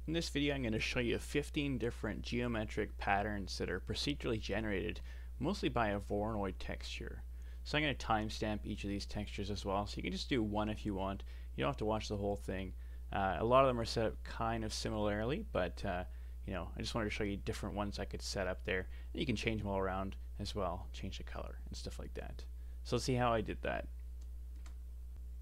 In this video I'm going to show you 15 different geometric patterns that are procedurally generated mostly by a Voronoi texture. So I'm going to timestamp each of these textures as well, so you can just do one if you want. You don't have to watch the whole thing. A lot of them are set up kind of similarly, but I just wanted to show you different ones I could set up there. And you can change them all around as well, change the color and stuff like that. So let's see how I did that.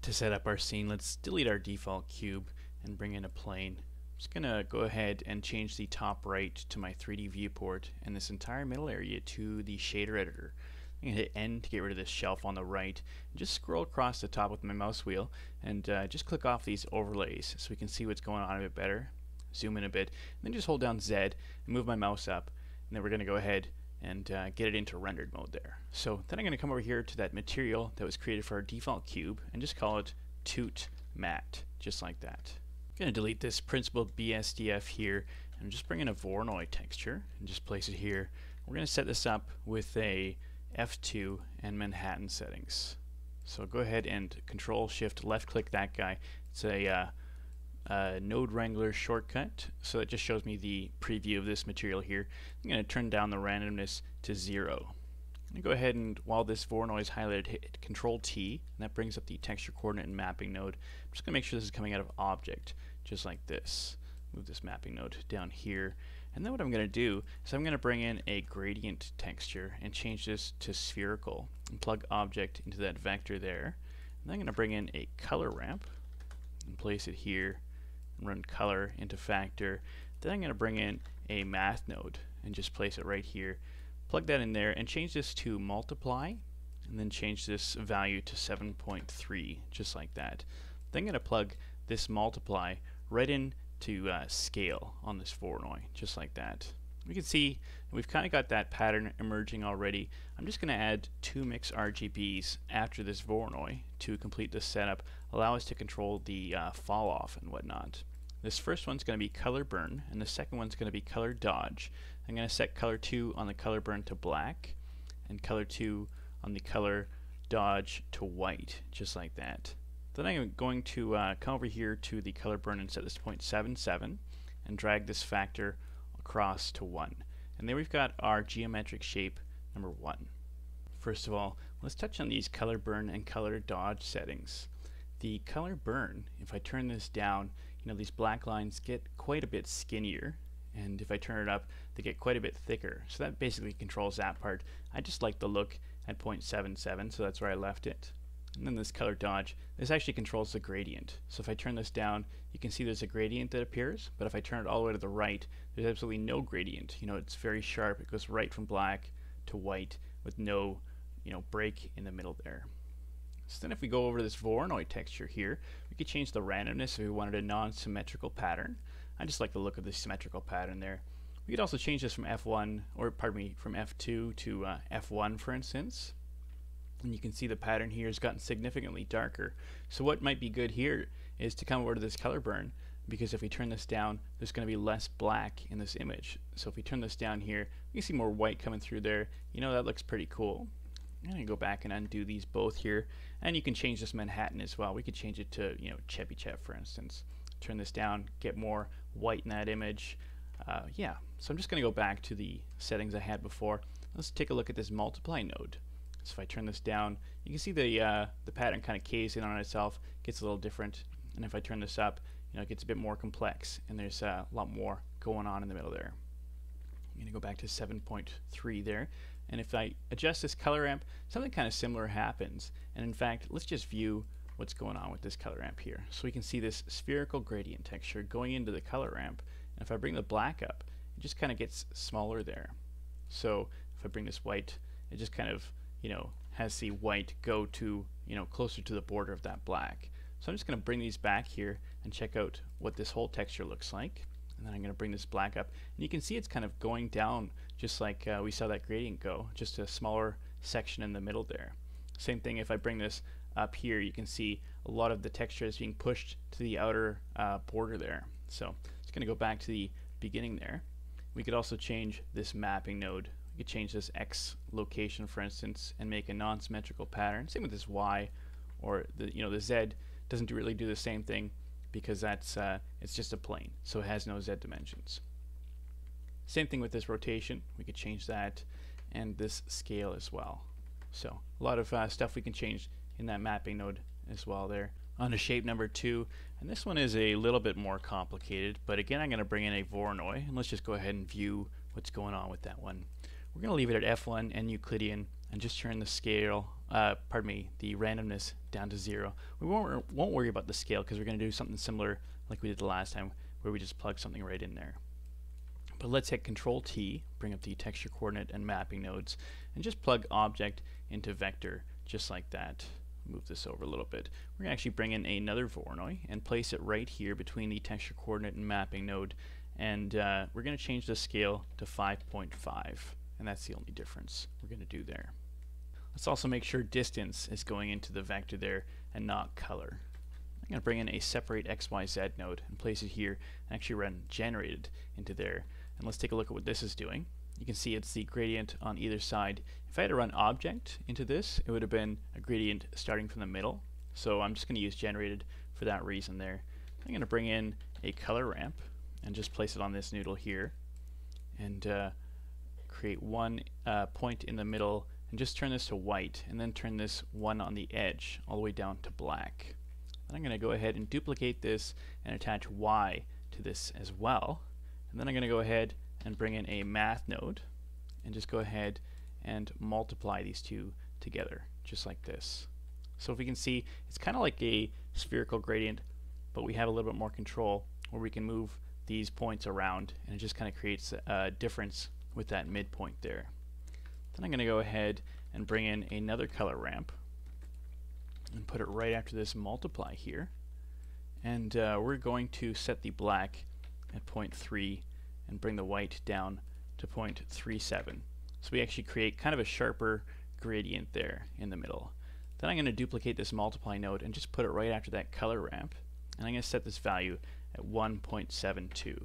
To set up our scene, let's delete our default cube and bring in a plane. I'm just going to go ahead and change the top right to my 3D viewport and this entire middle area to the shader editor. I'm going to hit N to get rid of this shelf on the right and just scroll across the top with my mouse wheel and just click off these overlays so we can see what's going on a bit better. Zoom in a bit and then just hold down Z and move my mouse up, and then we're going to go ahead and get it into rendered mode there. So then I'm going to come over here to that material that was created for our default cube and just call it Toot Matte, just like that. I'm going to delete this principled BSDF here and just bring in a Voronoi texture and just place it here. We're going to set this up with a F2 and Manhattan settings. So go ahead and Control Shift left click that guy. It's a node wrangler shortcut, so it just shows me the preview of this material here. I'm going to turn down the randomness to 0. I'm going to go ahead and, while this Voronoi is highlighted, hit Control T, and that brings up the texture coordinate and mapping node. I'm just going to make sure this is coming out of object, just like this. Move this mapping node down here, and then what I'm going to do is I'm going to bring in a gradient texture and change this to spherical and plug object into that vector there. And then I'm going to bring in a color ramp and place it here and run color into factor. Then I'm going to bring in a math node and just place it right here. Plug that in there and change this to multiply, and then change this value to 7.3, just like that. Then I'm going to plug this multiply right into scale on this Voronoi, just like that. We can see we've kind of got that pattern emerging already. I'm just going to add 2 mix RGBs after this Voronoi to complete this setup, allow us to control the fall off and whatnot. This first one's going to be color burn, and the second one's going to be color dodge. I'm going to set color 2 on the color burn to black, and color 2 on the color dodge to white, just like that. Then I'm going to come over here to the color burn and set this to 0.77 and drag this factor across to 1. And there we've got our geometric shape number 1. First of all, let's touch on these color burn and color dodge settings. The color burn, if I turn this down, these black lines get quite a bit skinnier, and if I turn it up, they get quite a bit thicker. So that basically controls that part. I just like the look at 0.77, so that's where I left it. And then this color dodge, this actually controls the gradient. So if I turn this down, you can see there's a gradient that appears, but if I turn it all the way to the right, there's absolutely no gradient. It's very sharp. It goes right from black to white with no break in the middle there. So then if we go over to this Voronoi texture here, we could change the randomness if we wanted a non-symmetrical pattern. I just like the look of the symmetrical pattern there. We could also change this from F1, or pardon me, from F2 to F1 for instance. And you can see the pattern here has gotten significantly darker. So what might be good here is to come over to this color burn, because if we turn this down, there's going to be less black in this image. So if we turn this down here, you can see more white coming through there. That looks pretty cool. I'm going to go back and undo these both here, and you can change this Manhattan as well. We could change it to Chebyshev for instance. Turn this down, get more white in that image. Yeah, so I'm just going to go back to the settings I had before. Let's take a look at this multiply node. So if I turn this down, you can see the pattern kind of caves in on itself, gets a little different, and if I turn this up, it gets a bit more complex, and there's a lot more going on in the middle there. I'm going to go back to 7.3 there, and if I adjust this color ramp, something kind of similar happens. And in fact, let's just view what's going on with this color ramp here. So we can see this spherical gradient texture going into the color ramp, and if I bring the black up, it just kind of gets smaller there. So if I bring this white, it just kind of has the white go to closer to the border of that black. So I'm just going to bring these back here and check out what this whole texture looks like. And then I'm going to bring this black up, and you can see it's kind of going down just like we saw that gradient go, just a smaller section in the middle there. Same thing if I bring this up here, you can see a lot of the texture is being pushed to the outer border there. So it's going to go back to the beginning there. We could also change this mapping node. We could change this X location for instance and make a non-symmetrical pattern. Same with this Y, or the Z doesn't really do the same thing because that's it's just a plane, so it has no Z dimensions. Same thing with this rotation. We could change that, and this scale as well. So a lot of stuff we can change in that mapping node as well there. On to shape number 2, and this one is a little bit more complicated, but again I'm going to bring in a Voronoi, and let's just go ahead and view what's going on with that one. We're going to leave it at F1 and Euclidean and just turn the scale, the randomness down to 0. We won't worry about the scale because we're going to do something similar like we did the last time where we just plug something right in there. But let's hit Control T, bring up the texture coordinate and mapping nodes, and just plug object into vector just like that. Move this over a little bit. We're going to actually bring in another Voronoi and place it right here between the texture coordinate and mapping node, and we're going to change the scale to 5.5, and that's the only difference we're going to do there. Let's also make sure distance is going into the vector there and not color. I'm going to bring in a separate XYZ node and place it here and actually run generated into there, and let's take a look at what this is doing. You can see it's the gradient on either side. If I had to run object into this, it would have been a gradient starting from the middle. So I'm just going to use generated for that reason there. I'm going to bring in a color ramp and just place it on this noodle here, and create one point in the middle, and just turn this to white, and then turn this one on the edge all the way down to black. Then I'm going to go ahead and duplicate this and attach Y to this as well. And then I'm going to go ahead and bring in a math node and just go ahead and multiply these two together just like this. So if we can see, it's kind of like a spherical gradient, but we have a little bit more control where we can move these points around, and it just kind of creates a difference with that midpoint there. Then I'm going to go ahead and bring in another color ramp and put it right after this multiply here, and we're going to set the black at 0.3 and bring the white down to 0.37. So we actually create kind of a sharper gradient there in the middle. Then I'm going to duplicate this multiply node and just put it right after that color ramp, and I'm going to set this value at 1.72.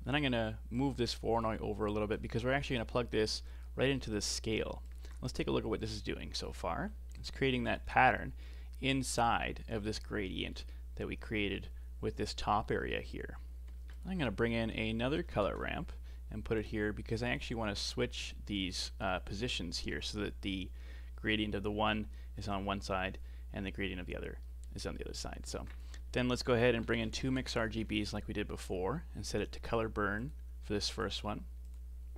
Then I'm going to move this Voronoi over a little bit because we're actually going to plug this right into the scale. Let's take a look at what this is doing so far. It's creating that pattern inside of this gradient that we created with this top area here. I'm going to bring in another color ramp and put it here because I actually want to switch these positions here so that the gradient of the one is on one side and the gradient of the other is on the other side. So then let's go ahead and bring in two mix RGBs like we did before and set it to color burn for this first one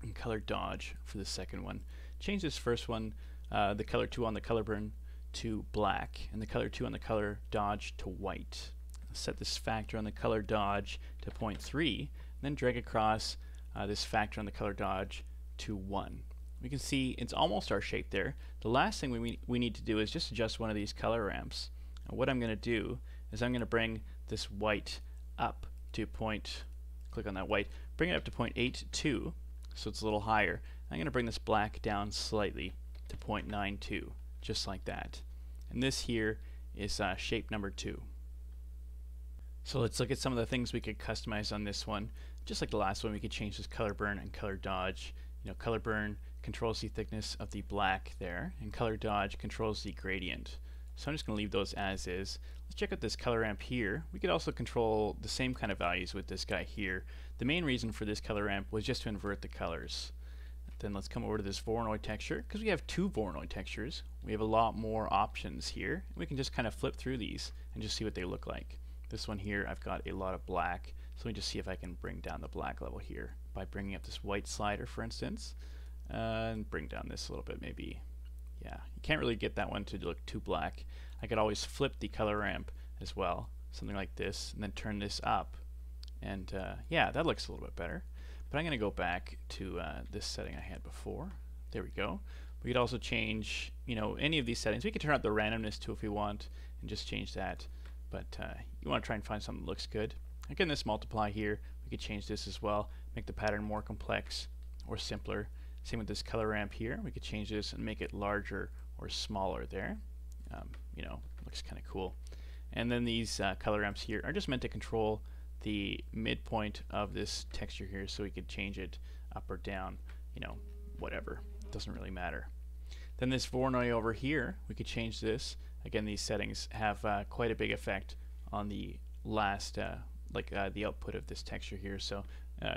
and color dodge for the second one. Change this first one, the color 2 on the color burn, to black, and the color 2 on the color dodge to white. Set this factor on the color dodge to 0.3, then drag across this factor on the color dodge to 1. We can see it's almost our shape there. The last thing we need to do is just adjust one of these color ramps. And what I'm going to do is I'm going to bring this white up to click on that white, bring it up to 0.82, so it's a little higher. I'm going to bring this black down slightly to 0.92, just like that. And this here is shape number 2. So let's look at some of the things we could customize on this one. Just like the last one, we could change this color burn and color dodge. You know, color burn controls the thickness of the black there, and color dodge controls the gradient. So I'm just going to leave those as is. Let's check out this color ramp here. We could also control the same kind of values with this guy here. The main reason for this color ramp was just to invert the colors. Then let's come over to this Voronoi texture. Because we have two Voronoi textures, we have a lot more options here. We can just kind of flip through these and just see what they look like. This one here, I've got a lot of black, so let me just see if I can bring down the black level here by bringing up this white slider, for instance, and bring down this a little bit maybe. Yeah, you can't really get that one to look too black. I could always flip the color ramp as well, something like this, and then turn this up, and yeah, that looks a little bit better. But I'm going to go back to this setting I had before. There we go. We could also change, you know, any of these settings. We could turn up the randomness too if we want, and just change that. But you want to try and find something that looks good. Again, this multiply here, we could change this as well, make the pattern more complex or simpler. Same with this color ramp here. We could change this and make it larger or smaller there. You know, looks kind of cool. And then these color ramps here are just meant to control the midpoint of this texture here, so we could change it up or down, you know, whatever. It doesn't really matter. Then this Voronoi over here, we could change this. Again, these settings have quite a big effect on the last the output of this texture here. So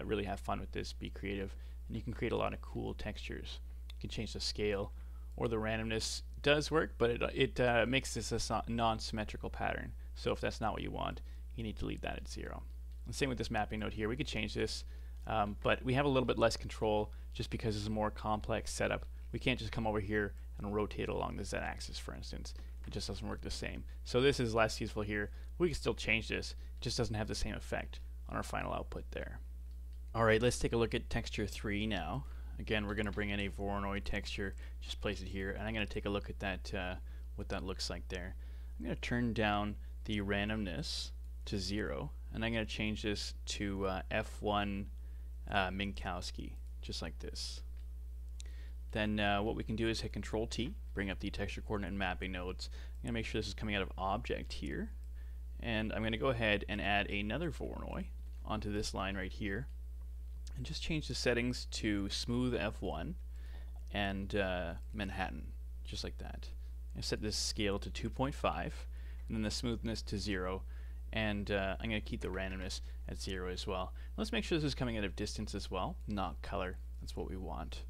really have fun with this, be creative, and you can create a lot of cool textures. You can change the scale, or the randomness does work, but it makes this a non-symmetrical pattern. So if that's not what you want, you need to leave that at 0. And same with this mapping node here. We could change this, but we have a little bit less control just because it's a more complex setup. We can't just come over here and rotate along the z-axis, for instance. It just doesn't work the same. So this is less useful here. We can still change this. It just doesn't have the same effect on our final output there. Alright, let's take a look at texture 3 now. Again, we're going to bring in a Voronoi texture, just place it here, and I'm going to take a look at that, what that looks like there. I'm going to turn down the randomness to 0, and I'm going to change this to F1 Minkowski, just like this. Then what we can do is hit Control T, bring up the texture coordinate and mapping nodes. I'm going to make sure this is coming out of object here, and I'm going to go ahead and add another Voronoi onto this line right here, and just change the settings to smooth F1 and Manhattan, just like that. I set this scale to 2.5, and then the smoothness to 0, and I'm going to keep the randomness at 0 as well. Let's make sure this is coming out of distance as well, not color. That's what we want.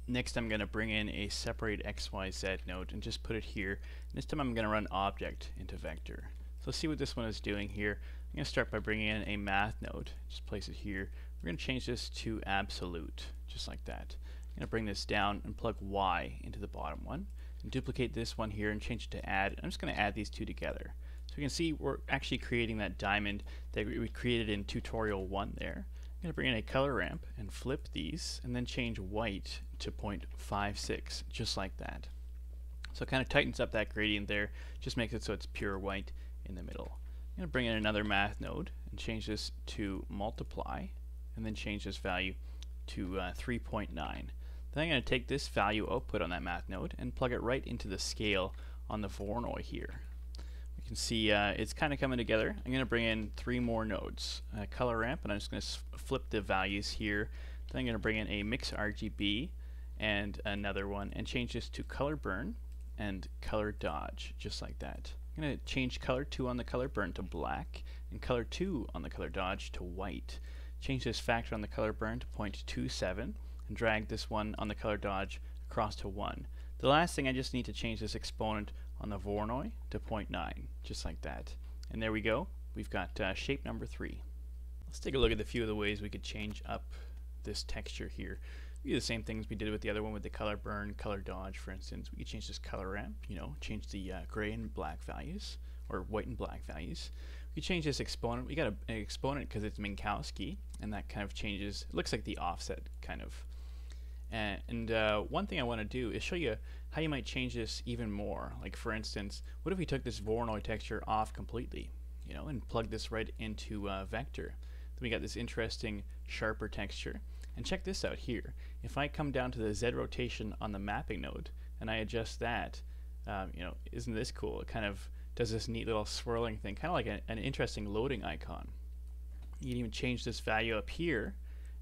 Next, I'm going to bring in a separate XYZ node and just put it here. And this time I'm going to run object into vector. So let's see what this one is doing here. I'm going to start by bringing in a math node. Just place it here. We're going to change this to absolute, just like that. I'm going to bring this down and plug Y into the bottom one, and duplicate this one here and change it to add. I'm just going to add these two together. So you can see we're actually creating that diamond that we created in tutorial 1 there. I'm going to bring in a color ramp and flip these, and then change white to 0.56, just like that. So it kind of tightens up that gradient there, just makes it so it's pure white in the middle. I'm going to bring in another math node and change this to multiply, and then change this value to 3.9. Then I'm going to take this value output on that math node and plug it right into the scale on the Voronoi here. You can see it's kind of coming together. I'm going to bring in 3 more nodes. Color ramp, and I'm just going to flip the values here. Then I'm going to bring in a mix RGB and another one, and change this to color burn and color dodge, just like that. I'm going to change color 2 on the color burn to black, and color 2 on the color dodge to white. Change this factor on the color burn to 0.27, and drag this one on the color dodge across to 1. The last thing, I just need to change this exponent on the Voronoi to 0.9, just like that. And there we go. We've got shape number 3. Let's take a look at a few of the ways we could change up this texture here. We do the same things we did with the other one with the color burn, color dodge, for instance. We could change this color ramp, change the gray and black values, or white and black values. We change this exponent. We got an exponent because it's Minkowski, and that kind of changes. It looks like the offset, kind of. And one thing I want to do is show you how you might change this even more. Like, for instance, what if we took this Voronoi texture off completely, and plugged this right into vector? Then we got this interesting, sharper texture. And check this out here. If I come down to the Z rotation on the mapping node and I adjust that, isn't this cool? It kind of does this neat little swirling thing, kind of like an interesting loading icon. You can even change this value up here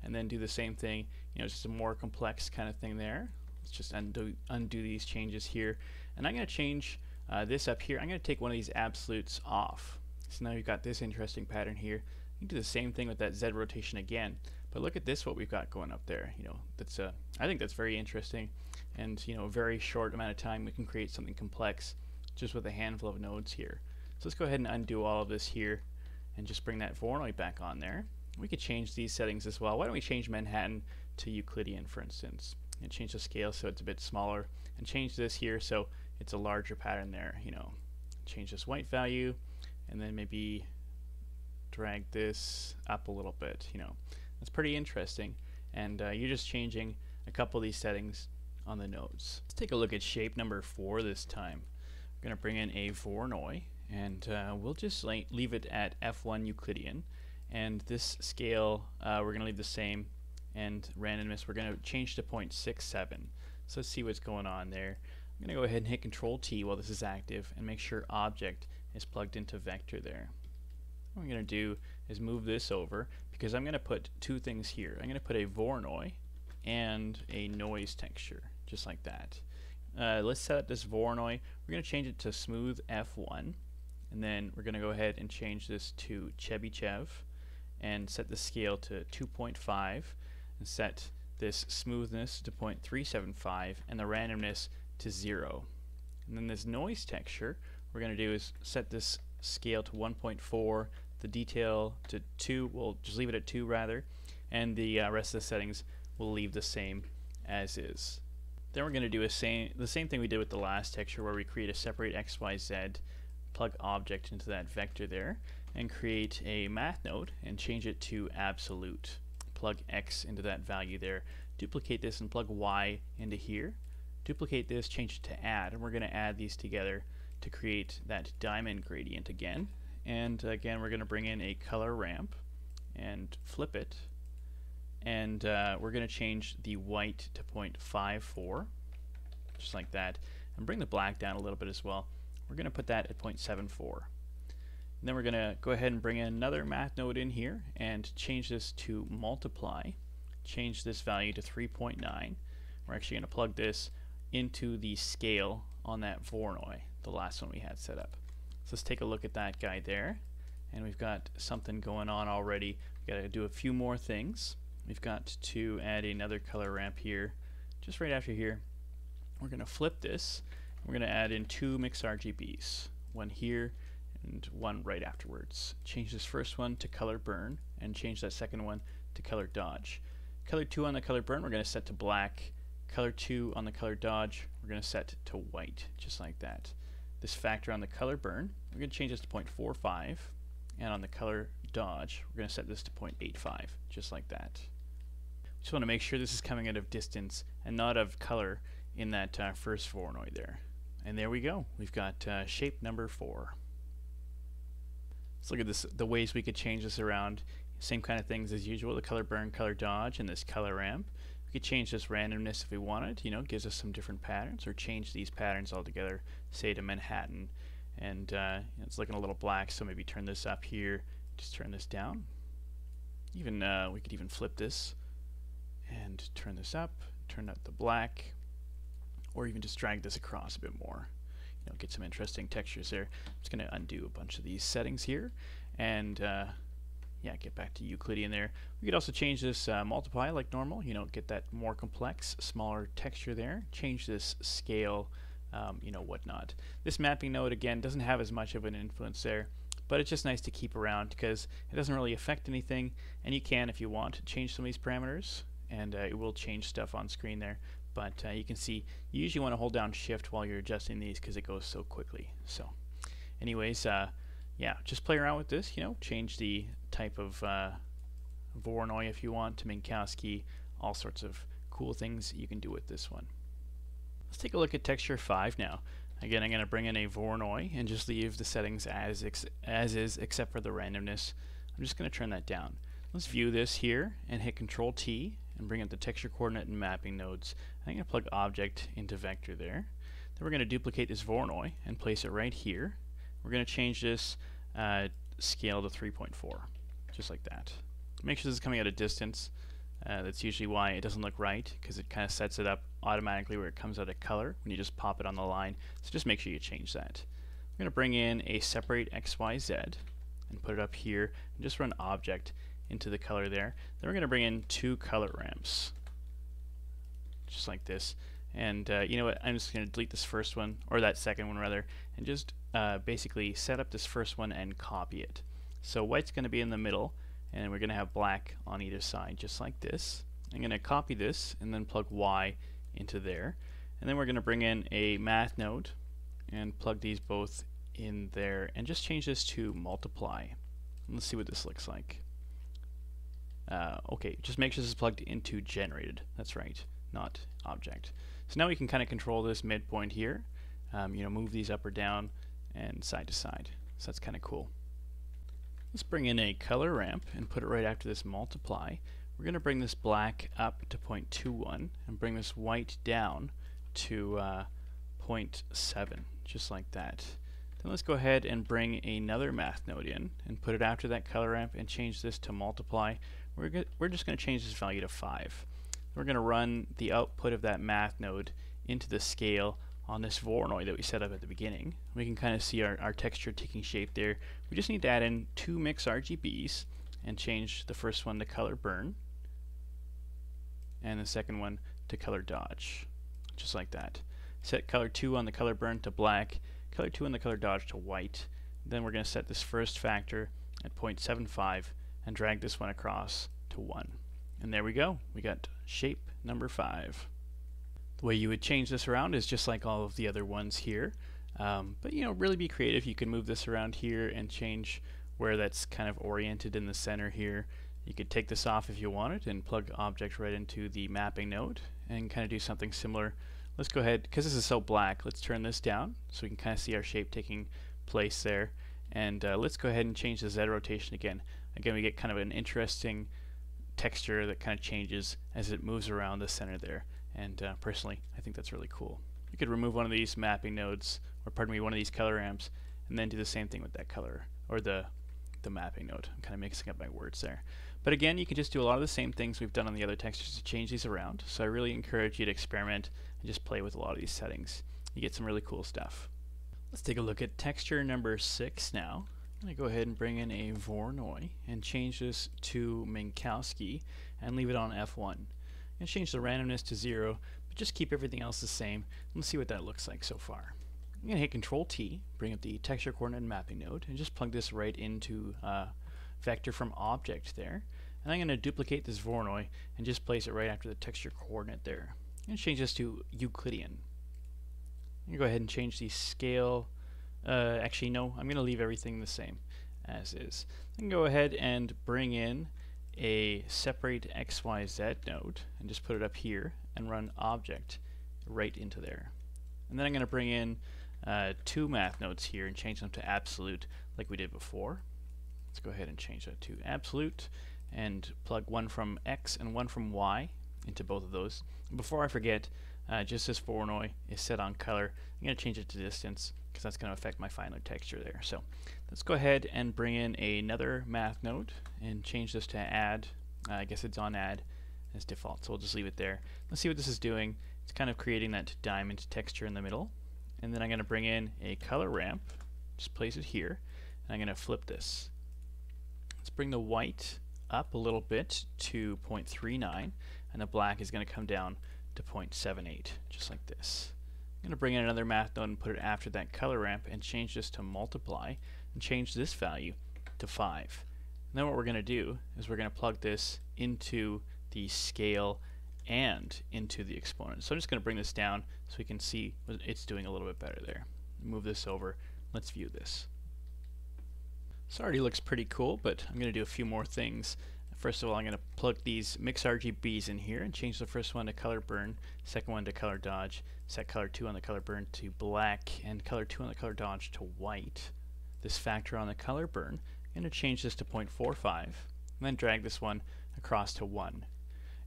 and then do the same thing, just a more complex kind of thing there. Let's just undo these changes here. And I'm going to change this up here. I'm going to take one of these absolutes off. So now you've got this interesting pattern here. You can do the same thing with that Z rotation again. But look at this, what we've got going up there. That's I think that's very interesting. And a very short amount of time we can create something complex just with a handful of nodes here. So let's go ahead and undo all of this here and just bring that Voronoi back on there. We could change these settings as well. Why don't we change Manhattan to Euclidean, for instance, and change the scale so it's a bit smaller, and change this here so it's a larger pattern there. Change this white value, and then maybe drag this up a little bit. That's pretty interesting, and you're just changing a couple of these settings on the nodes. Let's take a look at shape number 4 this time. We're going to bring in a Voronoi, and we'll just leave it at F1 Euclidean, and this scale we're going to leave the same, and randomness we're going to change to 0.67. So let's see what's going on there. I'm going to go ahead and hit Control T while this is active and make sure object is plugged into vector there. What I'm going to do is move this over because I'm going to put 2 things here. I'm going to put a Voronoi and a noise texture, just like that. Let's set up this Voronoi. We're going to change it to smooth F1, and then we're going to go ahead and change this to Chebychev and set the scale to 2.5 and set this smoothness to 0.375 and the randomness to 0. And then this noise texture, we're going to do is set this scale to 1.4, the detail to 2, we'll just leave it at 2 rather, and the rest of the settings we'll leave the same as is. Then we're going to do the same thing we did with the last texture, where we create a separate XYZ, plug object into that vector there, and create a math node and change it to absolute. Plug X into that value there, duplicate this and plug Y into here, duplicate this, change it to add, and we're going to add these together to create that diamond gradient again. And again, we're going to bring in a color ramp and flip it, and we're going to change the white to 0.54, just like that, and bring the black down a little bit as well. We're going to put that at 0.74. And then we're going to go ahead and bring in another math node in here and change this to multiply. Change this value to 3.9. We're actually going to plug this into the scale on that Voronoi, the last one we had set up. So let's take a look at that guy there, and we've got something going on already. We've got to do a few more things. We've got to add another color ramp here, just right after here. We're going to flip this. We're going to add in 2 mix RGBs, one here and one right afterwards. Change this first one to color burn and change that second one to color dodge. Color 2 on the color burn we're going to set to black. Color 2 on the color dodge we're going to set to white, just like that. This factor on the color burn we're going to change this to 0.45, and on the color dodge we're going to set this to 0.85, just like that. Just want to make sure this is coming out of distance and not of color in that first Voronoi there. And there we go. We've got shape number 4. Let's look at this, the ways we could change this around. Same kind of things as usual, the color burn, color dodge, and this color ramp. We could change this randomness if we wanted, you know, gives us some different patterns, or change these patterns altogether, say to Manhattan. And it's looking a little black, so maybe turn this up here, just turn this down. Even we could even flip this and turn this up, turn up the black, or even just drag this across a bit more. You know, get some interesting textures there. I'm just going to undo a bunch of these settings here, and yeah, get back to Euclidean there. We could also change this multiply like normal, you know, get that more complex, smaller texture there. Change this scale, you know, whatnot. This mapping node, again, doesn't have as much of an influence there, but it's just nice to keep around because it doesn't really affect anything, and you can, if you want, change some of these parameters, and it will change stuff on screen there. But you can see you usually want to hold down shift while you're adjusting these because it goes so quickly. So anyways, yeah, just play around with this, you know, change the type of Voronoi if you want to Minkowski, all sorts of cool things you can do with this one. Let's take a look at texture 5 now. Again, I'm going to bring in a Voronoi and just leave the settings as is except for the randomness. I'm just going to turn that down. Let's view this here and hit Control T and bring up the texture coordinate and mapping nodes. I'm going to plug object into vector there. Then we're going to duplicate this Voronoi and place it right here. We're going to change this scale to 3.4, just like that. Make sure this is coming at a distance. That's usually why it doesn't look right, because it kind of sets it up automatically where it comes out of color when you just pop it on the line. So just make sure you change that. We're going to bring in a separate XYZ and put it up here and just run object into the color there. Then we're going to bring in 2 color ramps, just like this. And you know what, I'm just going to delete this first one, or that second one rather, and just basically set up this first one and copy it. So white's going to be in the middle, and we're going to have black on either side, just like this. I'm going to copy this and then plug Y into there. And then we're going to bring in a math node and plug these both in there and just change this to multiply. Let's see what this looks like. Okay, just make sure this is plugged into generated. That's right, not object. So now we can kind of control this midpoint here. You know, move these up or down and side to side. So that's kind of cool. Let's bring in a color ramp and put it right after this multiply. We're going to bring this black up to 0.21 and bring this white down to 0.7, just like that. Then let's go ahead and bring another math node in and put it after that color ramp and change this to multiply. We're just going to change this value to 5. We're going to run the output of that math node into the scale on this Voronoi that we set up at the beginning. We can kind of see our texture taking shape there. We just need to add in 2 mix RGBs and change the first one to color burn and the second one to color dodge, just like that. Set color 2 on the color burn to black, color 2 on the color dodge to white. Then we're going to set this first factor at 0.75 and drag this one across to 1. And there we go. We got shape number 5. The way you would change this around is just like all of the other ones here. But you know, really be creative. You can move this around here and change where that's kind of oriented in the center here. You could take this off if you wanted and plug object right into the mapping node and kind of do something similar. Let's go ahead, because this is so black, let's turn this down so we can kind of see our shape taking place there. And let's go ahead and change the Z rotation again. Again, we get kind of an interesting texture that kind of changes as it moves around the center there. And personally, I think that's really cool. You could remove one of these mapping nodes, or pardon me, one of these color ramps, and then do the same thing with that color, or the mapping node. I'm kind of mixing up my words there. But again, you can just do a lot of the same things we've done on the other textures to change these around. So I really encourage you to experiment and just play with a lot of these settings. You get some really cool stuff. Let's take a look at texture number 6 now. I'm going to go ahead and bring in a Voronoi and change this to Minkowski and leave it on F1. And change the randomness to 0, but just keep everything else the same. Let's see what that looks like so far. I'm going to hit Control T, bring up the texture coordinate and mapping node, and just plug this right into vector from object there. And I'm going to duplicate this Voronoi and just place it right after the texture coordinate there. And change this to Euclidean. I'm going to go ahead and change the scale. Actually, no, I'm going to leave everything the same as is. I can go ahead and bring in a separate XYZ node and just put it up here and run object right into there. And then I'm going to bring in 2 math nodes here and change them to absolute like we did before. Let's go ahead and change that to absolute and plug one from X and one from Y into both of those. Before I forget, just this Voronoi is set on color. I'm going to change it to distance because that's going to affect my final texture there. So let's go ahead and bring in another math node and change this to add. I guess it's on add as default, so we'll just leave it there. Let's see what this is doing. It's kind of creating that diamond texture in the middle. And then I'm going to bring in a color ramp, just place it here, and I'm going to flip this. Let's bring the white up a little bit to 0.39, and the black is going to come down to 0.78, just like this. I'm going to bring in another math node and put it after that color ramp and change this to multiply and change this value to 5. And then what we're going to do is we're going to plug this into the scale and into the exponent. So I'm just going to bring this down so we can see what it's doing a little bit better there. Move this over. Let's view this. This already looks pretty cool, but I'm going to do a few more things. First of all, I'm going to plug these mix RGBs in here and change the first one to color burn, second one to color dodge, set color 2 on the color burn to black, and color 2 on the color dodge to white. This factor on the color burn, I'm going to change this to 0.45, and then drag this one across to 1.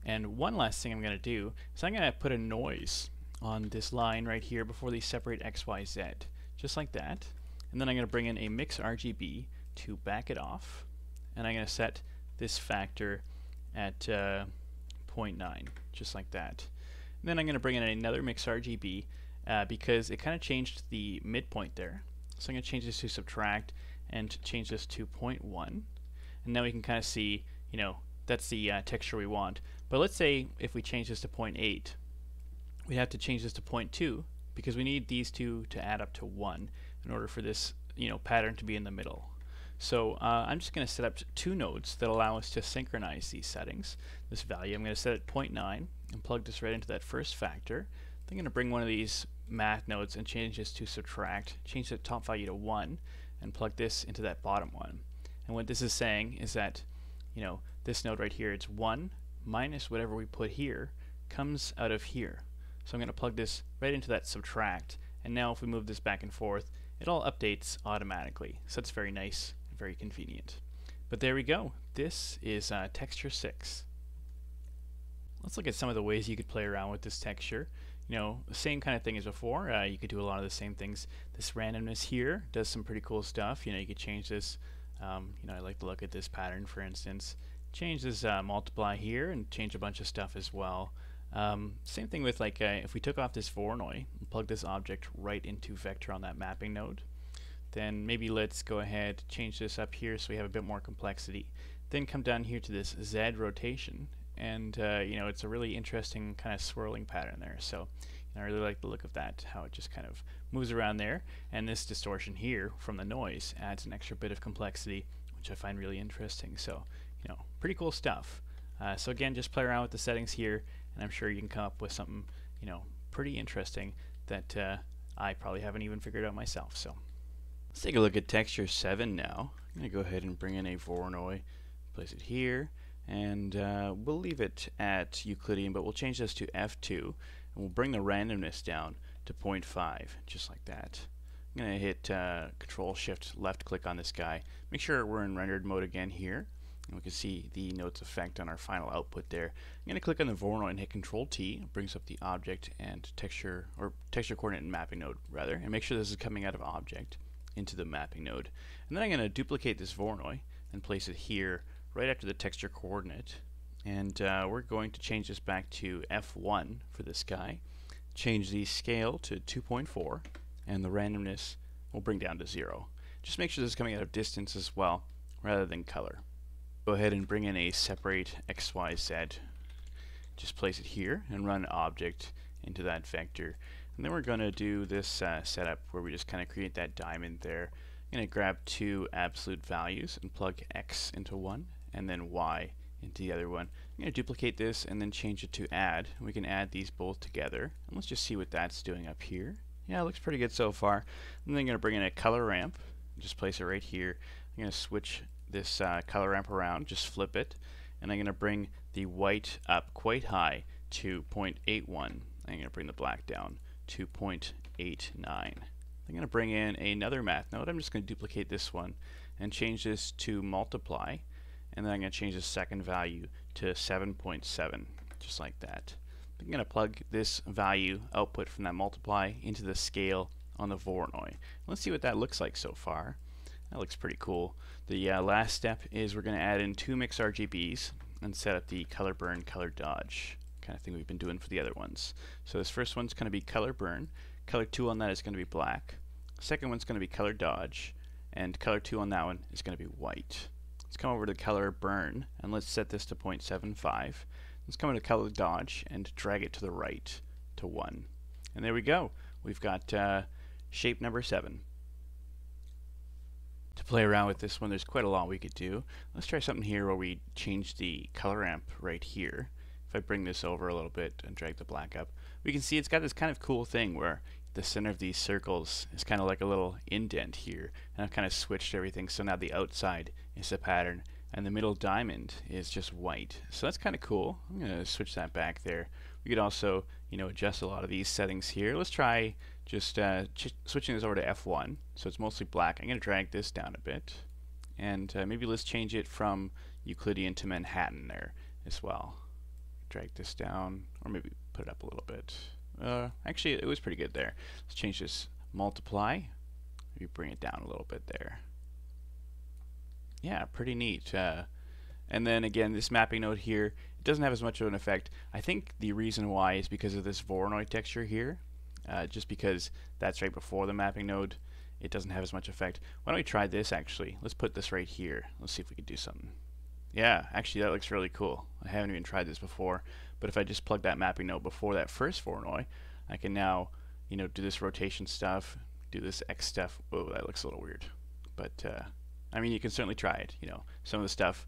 And one last thing I'm going to do is I'm going to put a noise on this line right here before they separate X, Y, Z, just like that. And then I'm going to bring in a mix RGB to back it off, and I'm going to set this factor at 0.9, just like that. And then I'm going to bring in another mix RGB because it kind of changed the midpoint there. So I'm going to change this to subtract and change this to 0.1. And now we can kind of see, you know, that's the texture we want. But let's say if we change this to 0.8, we have to change this to 0.2 because we need these two to add up to 1 in order for this, you know, pattern to be in the middle. So I'm just going to set up 2 nodes that allow us to synchronize these settings. This value I'm going to set at 0.9 and plug this right into that first factor. I'm going to bring one of these math nodes and change this to subtract, change the top value to 1, and plug this into that bottom one. And what this is saying is that, you know, this node right here, it's 1 minus whatever we put here comes out of here. So I'm going to plug this right into that subtract, and now if we move this back and forth, it all updates automatically. So that's very nice and very convenient. But there we go. This is texture 6. Let's look at some of the ways you could play around with this texture. You know, the same kind of thing as before. You could do a lot of the same things. This randomness here does some pretty cool stuff. You know, you could change this. You know, I like to look at this pattern, for instance. Change this multiply here and change a bunch of stuff as well. Same thing with like if we took off this Voronoi and plug this object right into vector on that mapping node, then maybe let's go ahead, change this up here so we have a bit more complexity. Then come down here to this Z rotation, and you know, it's a really interesting kind of swirling pattern there. So you know, I really like the look of that, how it just kind of moves around there. And this distortion here from the noise adds an extra bit of complexity, which I find really interesting. So you know, pretty cool stuff. So again, just play around with the settings here, and I'm sure you can come up with something, you know, pretty interesting that I probably haven't even figured out myself. So let's take a look at texture 7 now. I'm going to go ahead and bring in a Voronoi, place it here, and we'll leave it at Euclidean, but we'll change this to F2, and we'll bring the randomness down to 0.5, just like that. I'm going to hit Control Shift left click on this guy. Make sure we're in rendered mode again here, and we can see the node's effect on our final output there. I'm going to click on the Voronoi and hit Control T. It brings up the object and texture, or texture coordinate and mapping node rather, and make sure this is coming out of object into the mapping node. And then I'm going to duplicate this Voronoi and place it here right after the texture coordinate. And we're going to change this back to F1 for this guy. Change the scale to 2.4, and the randomness will bring down to 0. Just make sure this is coming out of distance as well, rather than color. Go ahead and bring in a separate XYZ. Just place it here and run object into that vector. And then we're going to do this setup where we just kind of create that diamond there. I'm going to grab two absolute values and plug X into one and then Y into the other one. I'm going to duplicate this and then change it to add. We can add these both together. And let's just see what that's doing up here. Yeah, it looks pretty good so far. And then I'm going to bring in a color ramp. Just place it right here. I'm going to switch this color ramp around, just flip it, and I'm going to bring the white up quite high to 0.81. I'm going to bring the black down to 0.89. I'm going to bring in another math node. I'm just going to duplicate this one and change this to multiply, and then I'm going to change the second value to 7.7, just like that. I'm going to plug this value output from that multiply into the scale on the Voronoi. Let's see what that looks like so far. That looks pretty cool. The last step is we're going to add in two mix RGBs and set up the color burn, color dodge kind of thing we've been doing for the other ones. So this first one's going to be color burn. Color 2 on that is going to be black. Second one's going to be color dodge, and color 2 on that one is going to be white. Let's come over to color burn and let's set this to 0.75. Let's come into color dodge and drag it to the right to 1. And there we go. We've got shape number 7. To play around with this one, there's quite a lot we could do. Let's try something here where we change the color ramp right here. If I bring this over a little bit and drag the black up, we can see it's got this kind of cool thing where the center of these circles is kind of like a little indent here, and I've kind of switched everything so now the outside is the pattern and the middle diamond is just white. So that's kind of cool. I'm going to switch that back there. We could also, you know, adjust a lot of these settings here. Let's try just switching this over to F1, so it's mostly black. I'm going to drag this down a bit, and maybe let's change it from Euclidean to Manhattan there as well. Drag this down, or maybe put it up a little bit. Actually, it was pretty good there. Let's change this multiply. Maybe bring it down a little bit there. Yeah, pretty neat. And then again, this mapping node here, it doesn't have as much of an effect. I think the reason why is because of this Voronoi texture here. Just because that's right before the mapping node, it doesn't have as much effect. Why don't we try this actually? Let's put this right here. Let's see if we can do something. Yeah, actually that looks really cool. I haven't even tried this before, but if I just plug that mapping node before that first Voronoi, I can now, you know, do this rotation stuff, do this X stuff. Whoa, that looks a little weird. But I mean, you can certainly try it. You know, some of the stuff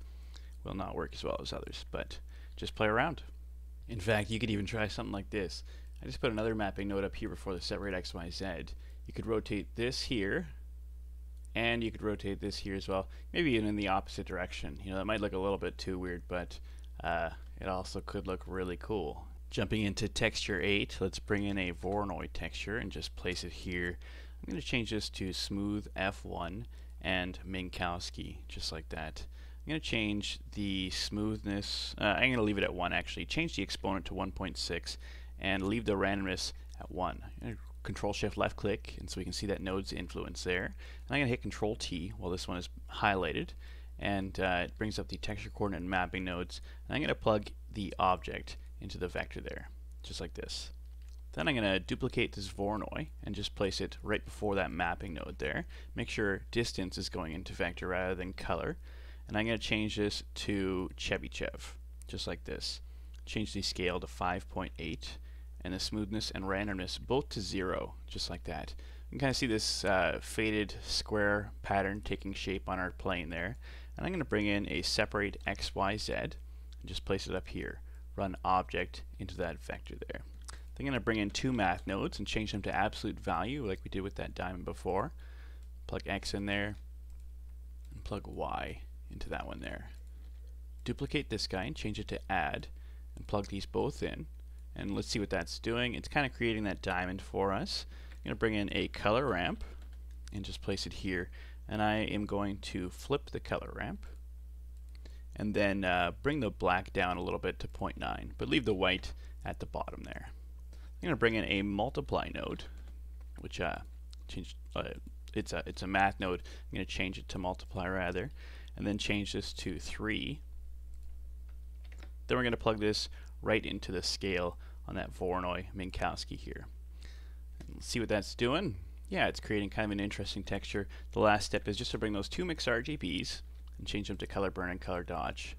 will not work as well as others, but just play around. In fact, you could even try something like this. I just put another mapping node up here before the separate X, Y, Z. You could rotate this here, and you could rotate this here as well, maybe even in the opposite direction. You know, that might look a little bit too weird, but it also could look really cool. Jumping into texture 8, let's bring in a Voronoi texture and just place it here. I'm going to change this to smooth F1 and Minkowski, just like that. I'm going to change the smoothness, I'm going to leave it at 1 actually, change the exponent to 1.6 and leave the randomness at 1. I'm going to Control Shift left click, and so we can see that node's influence there. And I'm going to hit Control T while this one is highlighted, and it brings up the texture coordinate and mapping nodes. And I'm going to plug the object into the vector there. just like this. Then I'm going to duplicate this Voronoi and just place it right before that mapping node there. Make sure distance is going into vector rather than color. And I'm going to change this to Chebyshev, just like this. Change the scale to 5.8 and the smoothness and randomness both to 0, just like that. You can kind of see this faded square pattern taking shape on our plane there. And I'm going to bring in a separate X, Y, Z and just place it up here. Run object into that vector there. Then I'm going to bring in two math nodes and change them to absolute value like we did with that diamond before. Plug X in there and plug Y into that one there. Duplicate this guy and change it to add and plug these both in. And let's see what that's doing. It's kind of creating that diamond for us. I'm going to bring in a color ramp and just place it here. And I am going to flip the color ramp and then bring the black down a little bit to 0.9, but leave the white at the bottom there. I'm going to bring in a multiply node, which it's a math node. I'm going to change it to multiply rather, and then change this to 3. Then we're going to plug this right into the scale on that Voronoi Minkowski here. And let's see what that's doing. Yeah, it's creating kind of an interesting texture. The last step is just to bring those two mix RGBs and change them to color burn and color dodge.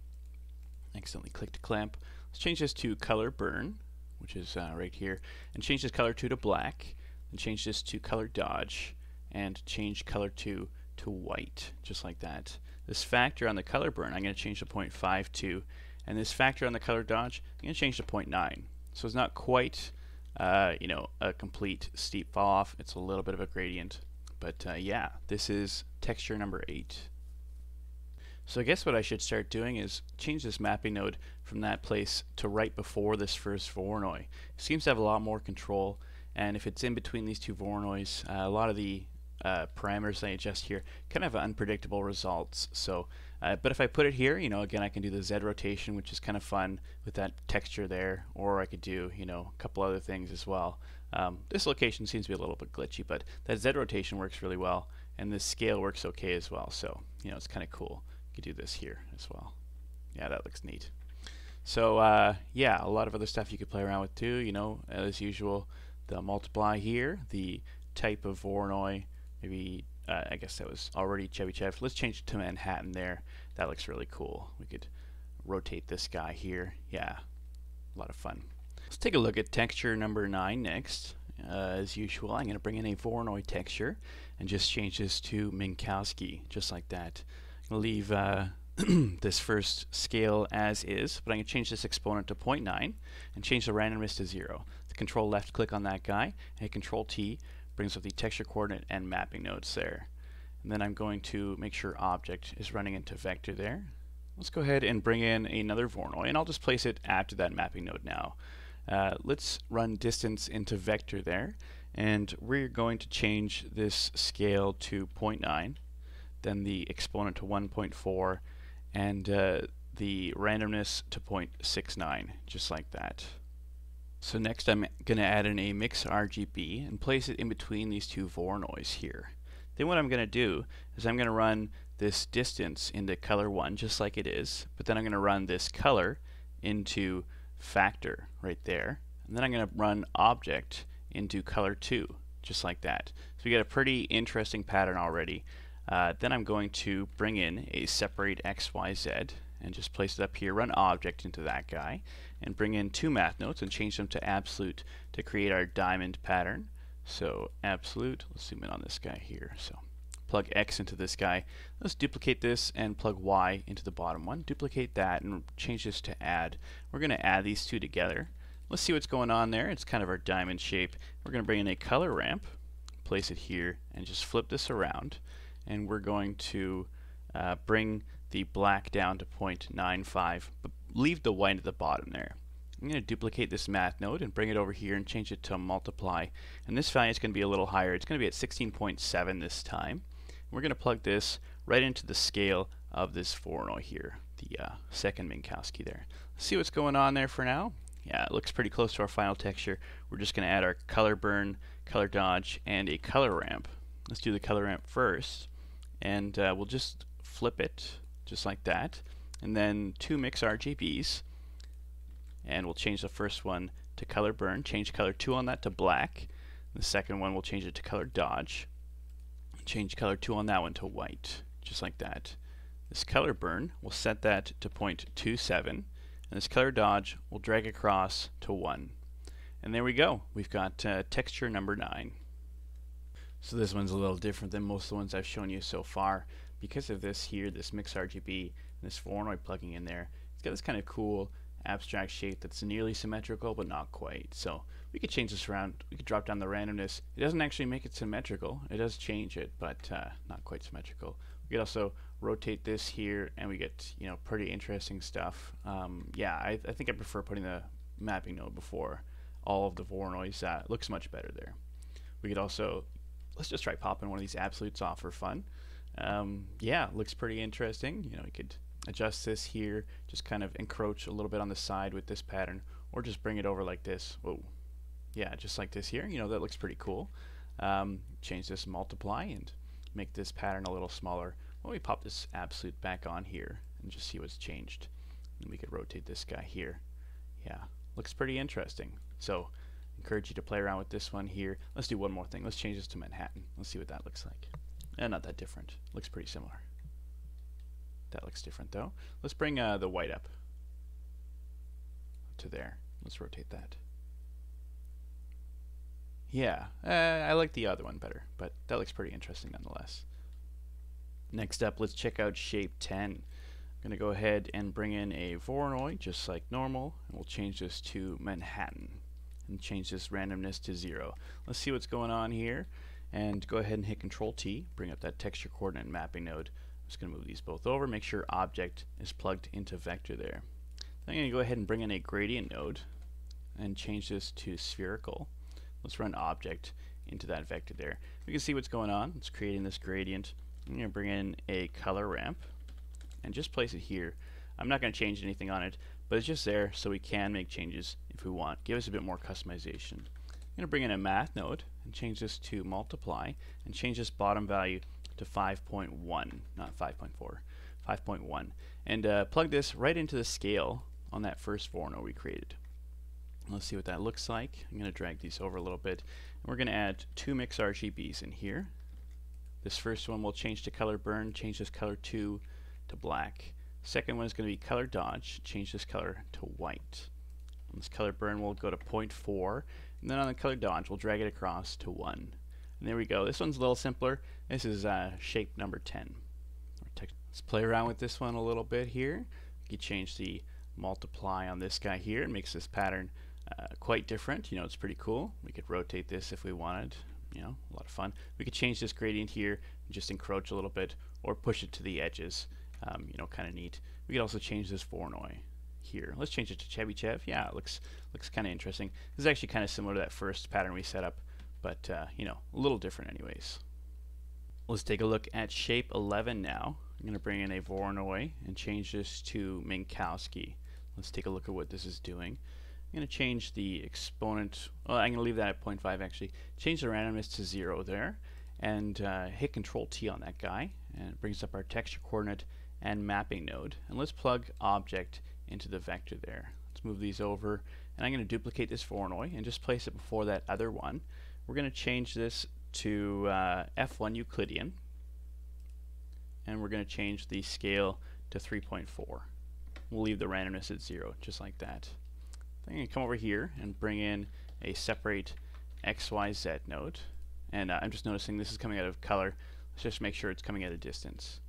Accidentally clicked clamp. Let's change this to color burn, which is right here, and change this color 2 to black, and change this to color dodge, and change color 2 to white, just like that. This factor on the color burn I'm going to change to 0.52, and this factor on the color dodge I'm going to change to 0.9. So it's not quite you know, a complete steep fall off. It's a little bit of a gradient, but yeah, this is texture number 8. So I guess what I should start doing is change this mapping node from that place to right before this first Voronoi. It seems to have a lot more control, and if it's in between these two Voronois, a lot of the parameters I adjust here kind of have unpredictable results. So, but if I put it here, you know, again I can do the Z rotation, which is kind of fun with that texture there, or I could do, you know, a couple other things as well. This location seems to be a little bit glitchy, but that Z rotation works really well, and this scale works okay as well. So, you know, it's kind of cool. You could do this here as well. Yeah, that looks neat. So yeah, a lot of other stuff you could play around with too. You know, as usual, the multiply here, the type of Voronoi, maybe I guess that was already Chebyshev. Let's change it to Manhattan there. That looks really cool. We could rotate this guy here. Yeah, a lot of fun. Let's take a look at texture number 9 next. As usual, I'm going to bring in a Voronoi texture and just change this to Minkowski, just like that. I'm going to leave this first scale as is, but I'm going to change this exponent to 0.9 and change the randomness to 0. Control left click on that guy, and hit Control T brings up the texture coordinate and mapping nodes there. And then I'm going to make sure object is running into vector there. Let's go ahead and bring in another Voronoi, and I'll just place it after that mapping node now. Let's run distance into vector there, and we're going to change this scale to 0.9, then the exponent to 1.4, and the randomness to 0.69, just like that. So next I'm going to add in a mix RGB and place it in between these two Voronois here. Then what I'm going to do is I'm going to run this distance into color 1 just like it is, but then I'm going to run this color into factor right there, and then I'm going to run object into color 2 just like that. So we got a pretty interesting pattern already. Then I'm going to bring in a separate XYZ and just place it up here, run object into that guy, and bring in two math nodes and change them to absolute to create our diamond pattern. So absolute, let's zoom in on this guy here. So plug X into this guy. Let's duplicate this and plug Y into the bottom one. Duplicate that and change this to add. We're going to add these two together. Let's see what's going on there. It's kind of our diamond shape. We're going to bring in a color ramp, place it here, and just flip this around. And we're going to bring the black down to 0.95, but leave the white at the bottom there. I'm going to duplicate this math node and bring it over here and change it to multiply. And this value is going to be a little higher. It's going to be at 16.7 this time. We're going to plug this right into the scale of this Voronoi here, the second Minkowski there. Let's see what's going on there for now. Yeah, it looks pretty close to our final texture. We're just going to add our color burn, color dodge, and a color ramp. Let's do the color ramp first, and we'll just flip it just like that, and then two mix RGBs, and we'll change the first one to color burn, change color 2 on that to black. The second one we'll change it to color dodge, change color 2 on that one to white, just like that. This color burn, we'll set that to 0.27, and this color dodge we'll drag across to 1. And there we go. We've got texture number 9. So this one's a little different than most of the ones I've shown you so far. Because of this here, this mix RGB, and this Voronoi plugging in there, it's got this kind of cool abstract shape that's nearly symmetrical but not quite. So we could change this around. We could drop down the randomness. It doesn't actually make it symmetrical. It does change it, but not quite symmetrical. We could also rotate this here, and we get, you know, pretty interesting stuff. Yeah, I think I prefer putting the mapping node before all of the Voronois. Looks much better there. We could also, let's just try popping one of these absolutes off for fun. Yeah, looks pretty interesting. You know, you could adjust this here, just kind of encroach a little bit on the side with this pattern, or just bring it over like this. Whoa. Yeah, just like this here. You know, that looks pretty cool. Change this multiply and make this pattern a little smaller. Well, we pop this absolute back on here and just see what's changed. And we could rotate this guy here. Yeah, looks pretty interesting. So, encourage you to play around with this one here. Let's do one more thing. Let's change this to Manhattan. Let's see what that looks like. Not that different. Looks pretty similar. That looks different though. Let's bring the white up to there. Let's rotate that. Yeah, I like the other one better, but that looks pretty interesting nonetheless. Next up, let's check out shape 10. I'm going to go ahead and bring in a Voronoi just like normal, and we'll change this to Manhattan and change this randomness to 0. Let's see what's going on here, and go ahead and hit Control T, bring up that texture coordinate mapping node. I'm just going to move these both over, make sure object is plugged into vector there. Then I'm going to go ahead and bring in a gradient node and change this to spherical. Let's run object into that vector there. We can see what's going on. It's creating this gradient. I'm going to bring in a color ramp and just place it here. I'm not going to change anything on it, but it's just there so we can make changes if we want. Give us a bit more customization. I'm going to bring in a math node and change this to multiply and change this bottom value to 5.1, not 5.4, 5.1. And plug this right into the scale on that first Voronoi we created. Let's see what that looks like. I'm going to drag these over a little bit. And we're going to add 2 mix RGBs in here. This first one will change to color burn, change this color 2 to black. Second one is going to be color dodge, change this color to white. On this color burn we'll go to 0.4, and then on the color dodge we'll drag it across to 1. And there we go. This one's a little simpler. This is shape number 10. Let's play around with this one a little bit here. We can change the multiply on this guy here. It makes this pattern quite different. You know, it's pretty cool. We could rotate this if we wanted. You know, a lot of fun. We could change this gradient here and just encroach a little bit, or push it to the edges. You know, kind of neat. We could also change this Voronoi here. Let's change it to Chevy Chev. Yeah, it looks kind of interesting. This is actually kind of similar to that first pattern we set up, but you know, a little different anyways. Let's take a look at shape 11 now. I'm going to bring in a Voronoi and change this to Minkowski. Let's take a look at what this is doing. I'm going to change the exponent, well, I'm going to leave that at 0.5 actually. Change the randomness to 0 there, and hit Control T on that guy, and it brings up our texture coordinate and mapping node. And let's plug object into the vector there. Let's move these over, and I'm going to duplicate this Voronoi and just place it before that other one. We're going to change this to F1 Euclidean, and we're going to change the scale to 3.4. We'll leave the randomness at 0, just like that. I'm going to come over here and bring in a separate XYZ node, and I'm just noticing this is coming out of color. Let's just make sure it's coming at a distance.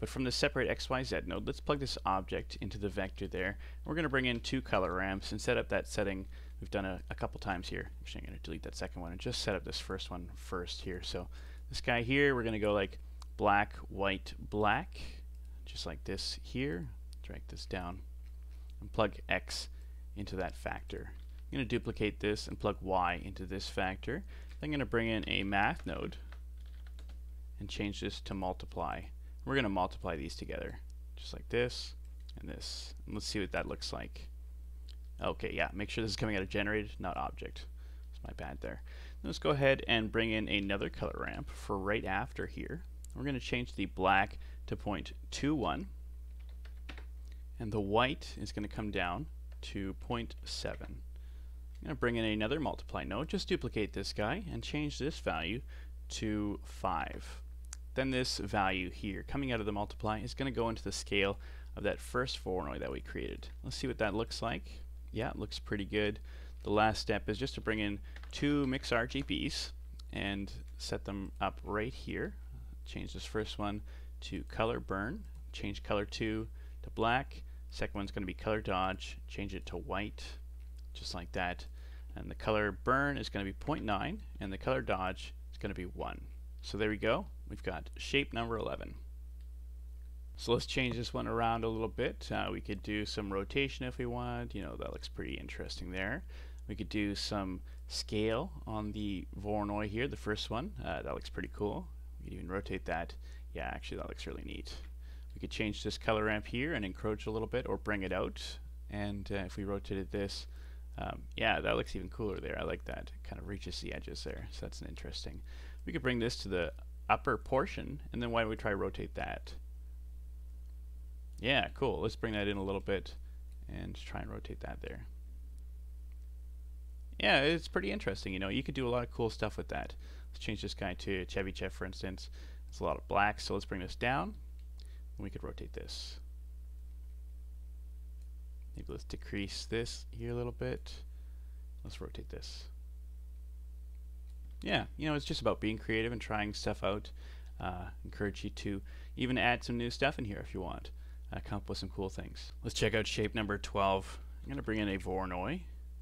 But from the separate XYZ node, let's plug this object into the vector there. We're going to bring in 2 color ramps and set up that setting we've done a couple times here. Actually, I'm going to delete that second one and just set up this first one first here. So this guy here, we're going to go like black, white, black, just like this here. Drag this down and plug X into that factor. I'm going to duplicate this and plug Y into this factor. Then I'm going to bring in a math node and change this to multiply. We're going to multiply these together, just like this and this. And let's see what that looks like. Okay, yeah, make sure this is coming out of generated, not object. That's my bad there. Let's go ahead and bring in another color ramp for right after here. We're going to change the black to 0.21, and the white is going to come down to 0.7. I'm going to bring in another multiply node, just duplicate this guy and change this value to 5. Then this value here coming out of the multiply is going to go into the scale of that first Voronoi that we created. Let's see what that looks like. Yeah, it looks pretty good. The last step is just to bring in 2 mix RGBs and set them up right here. Change this first one to color burn, change color 2 to black. Second one's going to be color dodge, change it to white, just like that. And the color burn is going to be 0.9 and the color dodge is going to be 1. So there we go. We've got shape number 11. So let's change this one around a little bit. We could do some rotation if we want. You know, that looks pretty interesting there. We could do some scale on the Voronoi here, the first one. That looks pretty cool. We could even rotate that. Yeah, actually that looks really neat. We could change this color ramp here and encroach a little bit or bring it out. And if we rotated this, yeah, that looks even cooler there. I like that. It kind of reaches the edges there. So that's interesting. We could bring this to the upper portion, and then why don't we try rotate that? Yeah, cool. Let's bring that in a little bit and try and rotate that there. Yeah, it's pretty interesting. You know, you could do a lot of cool stuff with that. Let's change this guy to Chevy Chef, for instance. It's a lot of black, so let's bring this down, and we could rotate this. Maybe let's decrease this here a little bit. Let's rotate this. Yeah, you know, it's just about being creative and trying stuff out. Encourage you to even add some new stuff in here if you want. Come up with some cool things. Let's check out shape number 12. I'm going to bring in a Voronoi,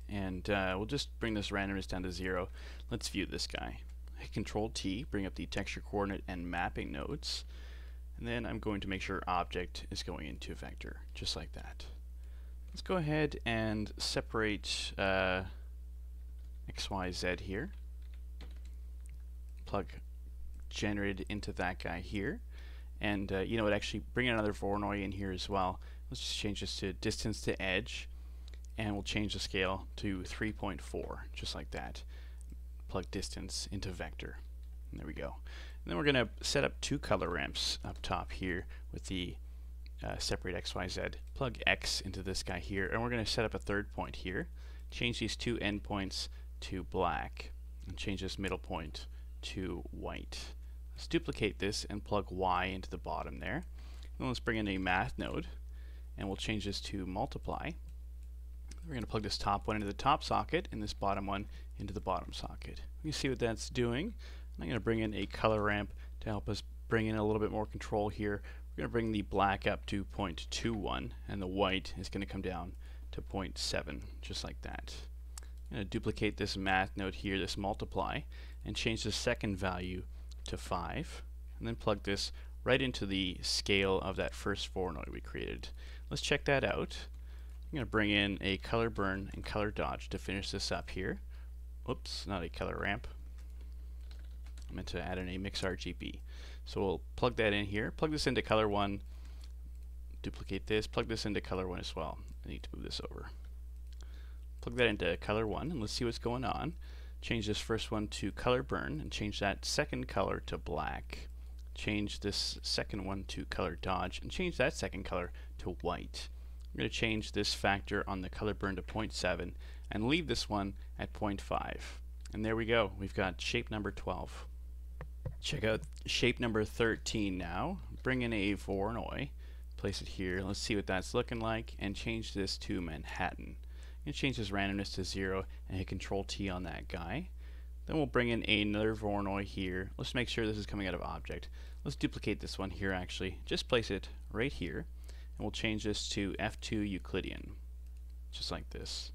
and we'll just bring this randomness down to 0. Let's view this guy. Hit Control T, bring up the texture coordinate and mapping nodes, and then I'm going to make sure object is going into vector, just like that. Let's go ahead and separate XYZ here. Plug generated into that guy here. And you know what, actually bring another Voronoi in here as well. Let's just change this to distance to edge, and we'll change the scale to 3.4, just like that. Plug distance into vector. And there we go. And then we're going to set up 2 color ramps up top here with the separate XYZ. Plug X into this guy here, and we're going to set up a third point here. Change these 2 endpoints to black, and change this middle point to white. Let's duplicate this and plug Y into the bottom there. Then let's bring in a math node, and we'll change this to multiply. We're going to plug this top one into the top socket and this bottom one into the bottom socket. You see what that's doing. I'm going to bring in a color ramp to help us bring in a little bit more control here. We're going to bring the black up to 0.21, and the white is going to come down to 0.7, just like that. I'm going to duplicate this math node here, this multiply, and change the second value to 5, and then plug this right into the scale of that first Voronoi we created. Let's check that out. I'm going to bring in a color burn and color dodge to finish this up here. Oops, not a color ramp. I meant to add in a mix RGB. So we'll plug that in here, plug this into color 1, duplicate this, plug this into color 1 as well. I need to move this over. Plug that into color 1, and let's see what's going on. Change this first one to color burn, and change that second color to black. Change this second one to color dodge, and change that second color to white. I'm going to change this factor on the color burn to 0.7 and leave this one at 0.5. And there we go. We've got shape number 12. Check out shape number 13 now. Bring in a Voronoi, place it here. Let's see what that's looking like, and change this to Manhattan. I'm going to change this randomness to 0 and hit Control T on that guy. Then we'll bring in another Voronoi here. Let's make sure this is coming out of object. Let's duplicate this one here actually. Just place it right here, and we'll change this to F2 Euclidean, just like this.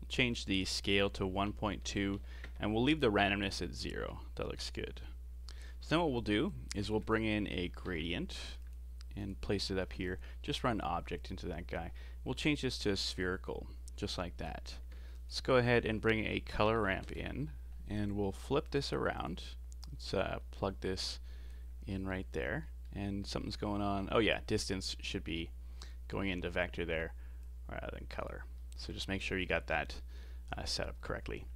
We'll change the scale to 1.2, and we'll leave the randomness at 0. That looks good. So then what we'll do is we'll bring in a gradient and place it up here. Just run object into that guy. We'll change this to spherical, just like that. Let's go ahead and bring a color ramp in, and we'll flip this around. Let's plug this in right there, and something's going on. Oh yeah, distance should be going into vector there rather than color. So just make sure you got that set up correctly.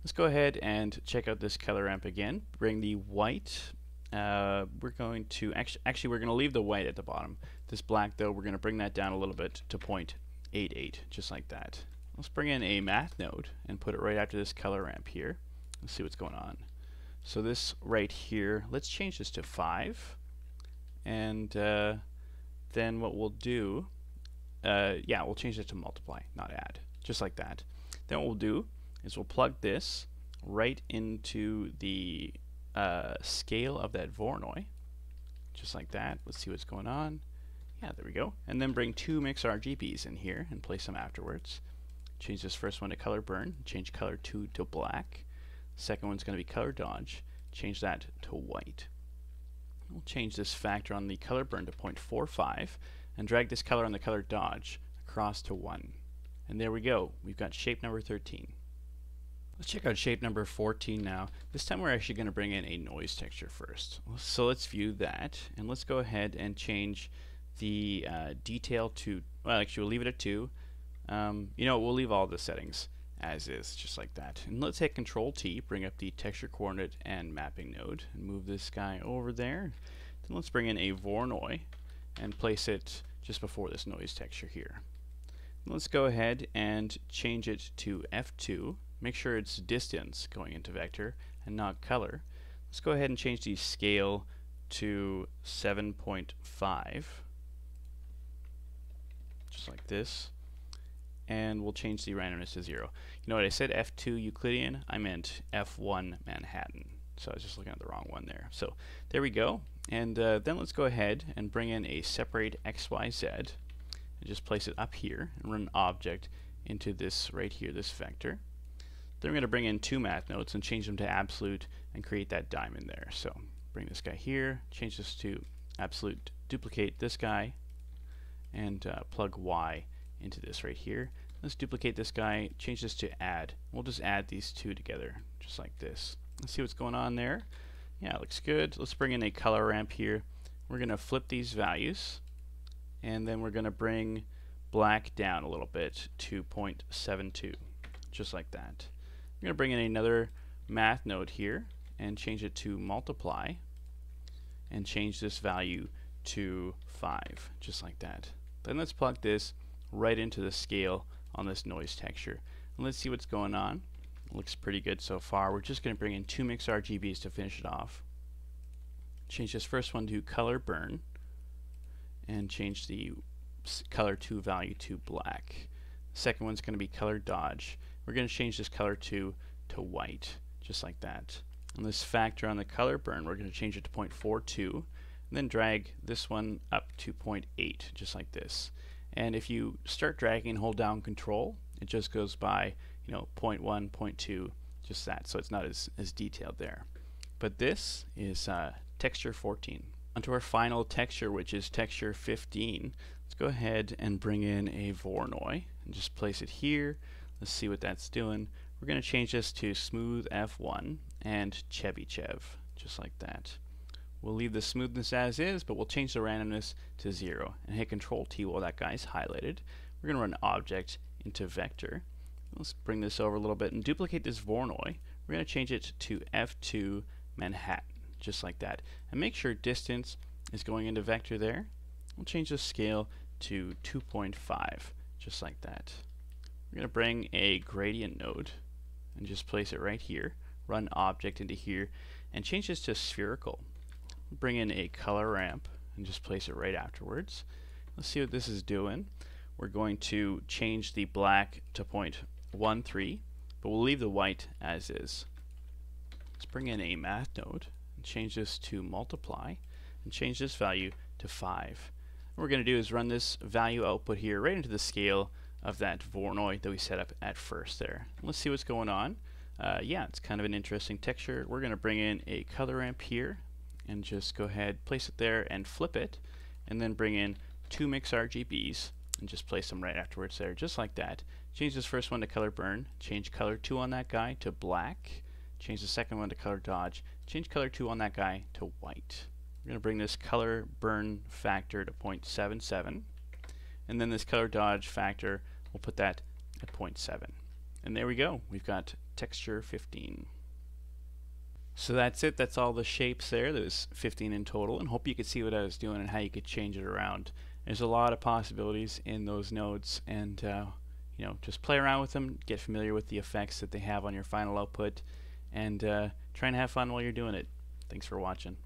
Let's go ahead and check out this color ramp again. Bring the white. We're going to actually we're going to leave the white at the bottom. This black though, we're going to bring that down a little bit to 0.88, just like that. Let's bring in a math node and put it right after this color ramp here. Let's see what's going on. So this right here, let's change this to 5. And then what we'll do, we'll change it to multiply, not add, just like that. Then what we'll do is we'll plug this right into the scale of that Voronoi, just like that. Let's see what's going on. Yeah, there we go. And then bring 2 mix RGBs in here and place them afterwards. Change this first one to color burn, change color 2 to black. Second one's going to be color dodge, change that to white. We'll change this factor on the color burn to 0.45 and drag this color on the color dodge across to 1. And there we go. We've got shape number 13. Let's check out shape number 14 now. This time we're actually going to bring in a noise texture first. So let's view that, and let's go ahead and change the detail to, well, actually we'll leave it at 2. We'll leave all the settings as is, just like that. And let's hit Control T, bring up the texture coordinate and mapping node, and move this guy over there. Then let's bring in a Voronoi and place it just before this noise texture here. Let's go ahead and change it to F2. Make sure it's distance going into vector and not color. Let's go ahead and change the scale to 7.5, just like this. And we'll change the randomness to 0. You know what, I said F2 Euclidean, I meant F1 Manhattan. So I was just looking at the wrong one there. So there we go. And then let's go ahead and bring in a separate XYZ and just place it up here and run an object into this right here, this vector. Then we're going to bring in 2 math nodes and change them to absolute and create that diamond there. So bring this guy here, change this to absolute, duplicate this guy, and plug Y into this right here. Let's duplicate this guy, change this to add. We'll just add these 2 together, just like this. Let's see what's going on there. Yeah, it looks good. Let's bring in a color ramp here. We're going to flip these values, and then we're going to bring black down a little bit to 0.72, just like that. We're going to bring in another math node here and change it to multiply, and change this value to 5, just like that. Then let's plug this right into the scale on this noise texture. And let's see what's going on. It looks pretty good so far. We're just going to bring in 2 mix RGBs to finish it off. Change this first one to color burn and change the color 2 value to black. The second one's going to be color dodge. We're going to change this color 2 to white, just like that. And this factor on the color burn, we're going to change it to 0.42 and then drag this one up to 0.8, just like this. And if you start dragging and hold down Control, it just goes by, 0.1, 0.2, just that. So it's not as detailed there. But this is texture 14. Onto our final texture, which is texture 15. Let's go ahead and bring in a Voronoi and just place it here. Let's see what that's doing. We're going to change this to smooth F1 and Chevy Chev, just like that. We'll leave the smoothness as is, but we'll change the randomness to 0 and hit Control T while that guy's highlighted. We're going to run an object into vector. Let's bring this over a little bit and duplicate this Voronoi. We're going to change it to F2 Manhattan, just like that. And make sure distance is going into vector there. We'll change the scale to 2.5, just like that. We're going to bring a gradient node and just place it right here. Run object into here and change this to spherical. Bring in a color ramp and just place it right afterwards. Let's see what this is doing. We're going to change the black to 0.13, but we'll leave the white as is. Let's bring in a math node and change this to multiply and change this value to 5. What we're going to do is run this value output here right into the scale of that Voronoi that we set up at first there. Let's see what's going on. Yeah, it's kind of an interesting texture. We're going to bring in a color ramp here and just go ahead, place it there and flip it, and then bring in 2 mix RGBs and just place them right afterwards there, just like that. Change this first one to color burn, change color 2 on that guy to black, change the second one to color dodge, change color 2 on that guy to white. We're going to bring this color burn factor to 0.77, and then this color dodge factor, we'll put that at 0.7. And there we go, we've got texture 15. So that's it. That's all the shapes there. There's 15 in total, and hope you could see what I was doing and how you could change it around. There's a lot of possibilities in those nodes, and just play around with them, get familiar with the effects that they have on your final output, and try and have fun while you're doing it. Thanks for watching.